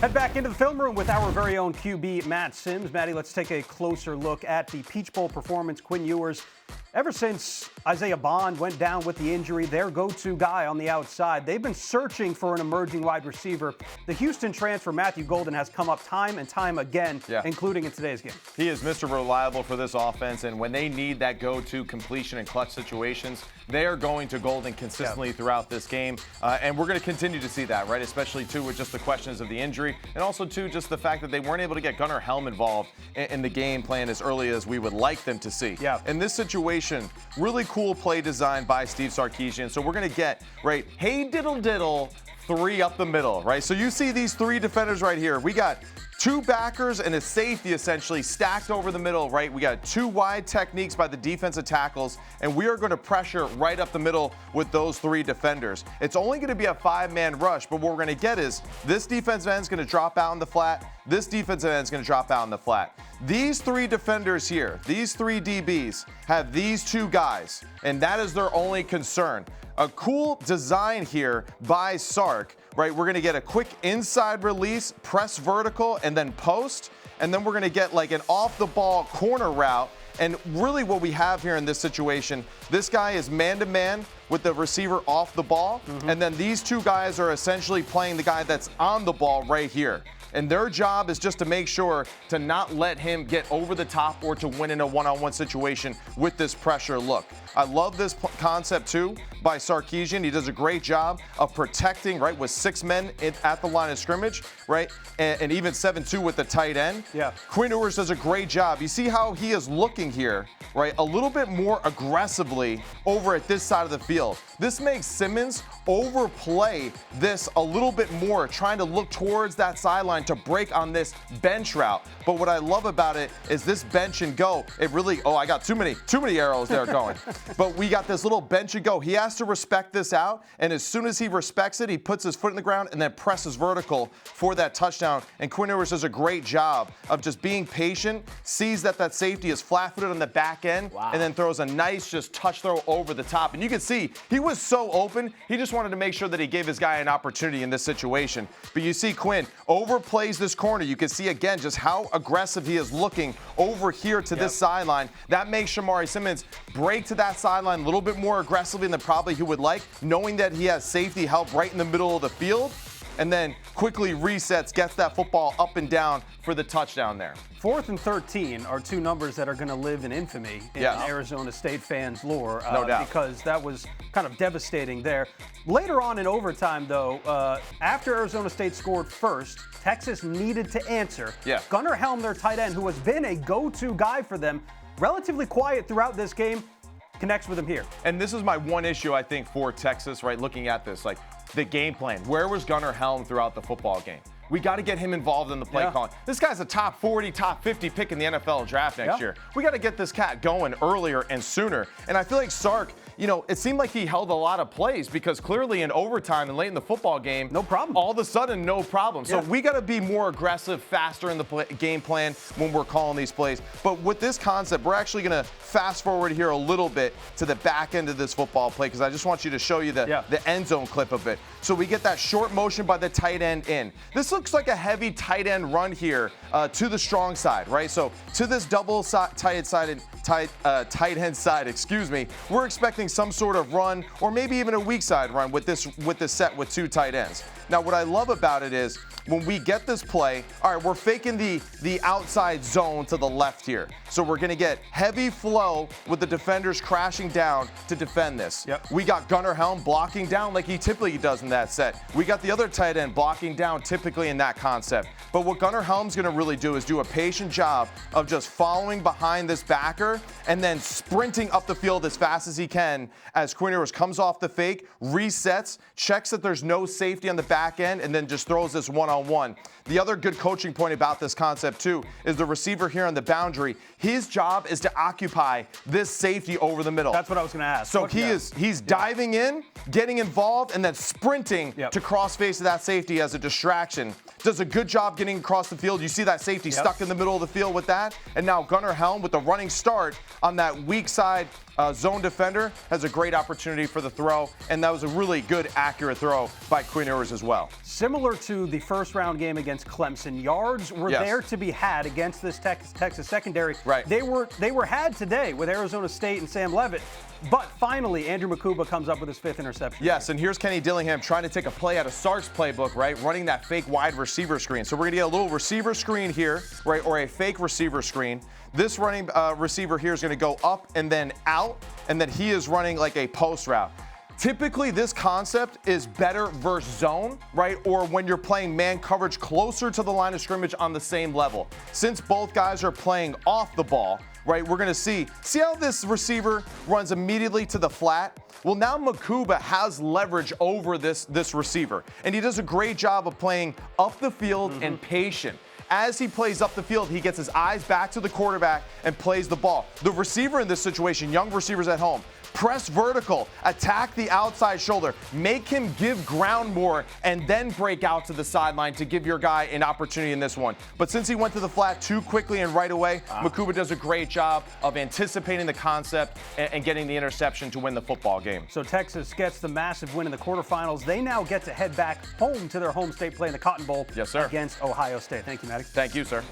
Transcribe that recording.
Head back into the film room with our very own QB, Matt Sims. Matty, let's take a closer look at the Peach Bowl performance. Quinn Ewers, ever since Isaiah Bond went down with the injury, their go-to guy on the outside, they've been searching for an emerging wide receiver. The Houston transfer, Matthew Golden, has come up time and time again, including in today's game. He is Mr. Reliable for this offense, and when they need that go-to completion in clutch situations, they are going to Golden consistently throughout this game, and we're going to continue to see that, right? Especially, too, with just the questions of the injury, and also, too, just the fact that they weren't able to get Gunnar Helm involved in the game plan as early as we would like them to see. In this situation, really cool play design by Steve Sarkisian. So we're going to get, right, hey diddle diddle, 3 up the middle, right? So you see these 3 defenders right here. We got 2 backers and a safety essentially stacked over the middle, right? We got 2 wide techniques by the defensive tackles, and we are going to pressure right up the middle with those 3 defenders. It's only going to be a 5-man rush, but what we're going to get is this defensive end is going to drop out in the flat. This defensive end is going to drop out in the flat. These 3 defenders here, these 3 DBs, have these 2 guys, and that is their only concern. A cool design here by Sark, right? We're going to get a quick inside release, press vertical, and then post. And then we're going to get like an off-the-ball corner route. And really what we have here in this situation, this guy is man-to-man with the receiver off the ball. And then these 2 guys are essentially playing the guy that's on the ball right here. And their job is just to make sure to not let him get over the top or to win in a one-on-one situation with this pressure look. I love this concept, too, by Sarkisian. He does a great job of protecting, right, with 6 men at the line of scrimmage, right, and even 7-2 with the tight end. Quinn Ewers does a great job. You see how he is looking here, right, a little bit more aggressively over at this side of the field. This makes Simmons overplay this a little bit more, trying to look towards that sideline to break on this bench route. But what I love about it is this bench and go. It really, I got too many arrows there going. But we got this little bench and go. He has to respect this out, and as soon as he respects it, he puts his foot in the ground and then presses vertical for that touchdown. And Quinn Ewers does a great job of just being patient, sees that safety is flat-footed on the back end, and then throws a nice just touch throw over the top. And you can see he was so open, he just wanted to make sure that he gave his guy an opportunity in this situation. But you see Quinn overplays this corner. You can see again just how aggressive he is looking over here to this sideline. That makes Shamari Simmons break to that sideline a little bit more aggressively than probably he would like, knowing that he has safety help right in the middle of the field, and then quickly resets, gets that football up and down for the touchdown there. 4th and 13 are 2 numbers that are going to live in infamy in Arizona State fans' lore. No doubt. Because that was kind of devastating there. Later on in overtime, though, after Arizona State scored first, Texas needed to answer. Gunnar Helm, their tight end, who has been a go-to guy for them, relatively quiet throughout this game, connects with him here. And this is my one issue, I think, for Texas, right, looking at this, like the game plan. Where was Gunnar Helm throughout the football game? We got to get him involved in the play calling. This guy's a top 40, top 50 pick in the NFL draft next year. We got to get this cat going earlier and sooner. And I feel like Sark, you know, it seemed like he held a lot of plays because clearly in overtime and late in the football game, no problem. All of a sudden, no problem. So we got to be more aggressive, faster in the game plan when we're calling these plays. But with this concept, we're actually going to fast forward here a little bit to the back end of this football play because I just want you to show you the end zone clip of it. So we get that short motion by the tight end in. This looks like a heavy tight end run here to the strong side, right? So to this double tight end side, excuse me, we're expecting some sort of run or maybe even a weak side run with this set with 2 tight ends. Now, what I love about it is when we get this play, all right, we're faking the outside zone to the left here. So we're going to get heavy flow with the defenders crashing down to defend this. We got Gunnar Helm blocking down like he typically does in that set. We got the other tight end blocking down typically in that concept. But what Gunnar Helm's going to really do is do a patient job of just following behind this backer and then sprinting up the field as fast as he can as Quinn Ewers comes off the fake, resets, checks that there's no safety on the back end, and then just throws this one-on-one. The other good coaching point about this concept, too, is the receiver here on the boundary. His job is to occupy this safety over the middle. That's what I was going to ask. So he's diving in, getting involved, and then sprinting to cross face of that safety as a distraction does a good job getting across the field. You see that safety stuck in the middle of the field with that. And now Gunnar Helm with the running start on that weak side zone defender has a great opportunity for the throw. And that was a really good, accurate throw by Quinn Ewers as well. Similar to the first round game against Clemson, yards were there to be had against this Texas secondary. Right. They were had today with Arizona State and Sam Leavitt. But finally, Andrew Makuba comes up with his 5th interception. Yes, and here's Kenny Dillingham trying to take a play out of Sark's playbook, right? Running that fake wide receiver screen. So we're going to get a little receiver screen here, right? Or a fake receiver screen. This running receiver here is going to go up and then out, and then he is running like a post route. Typically, this concept is better versus zone, right? Or when you're playing man coverage closer to the line of scrimmage on the same level. Since both guys are playing off the ball, right, we're going to see how this receiver runs immediately to the flat. Well, now Makuba has leverage over this receiver, and he does a great job of playing up the field and patient. As he plays up the field, he gets his eyes back to the quarterback and plays the ball. The receiver in this situation, young receivers at home, press vertical, attack the outside shoulder, make him give ground more, and then break out to the sideline to give your guy an opportunity in this one. But since he went to the flat too quickly and right away, Makuba does a great job of anticipating the concept and getting the interception to win the football game. So Texas gets the massive win in the quarterfinals. They now get to head back home to their home state play in the Cotton Bowl Yes, sir. against Ohio State. Thank you, Maddie. Thank you, sir.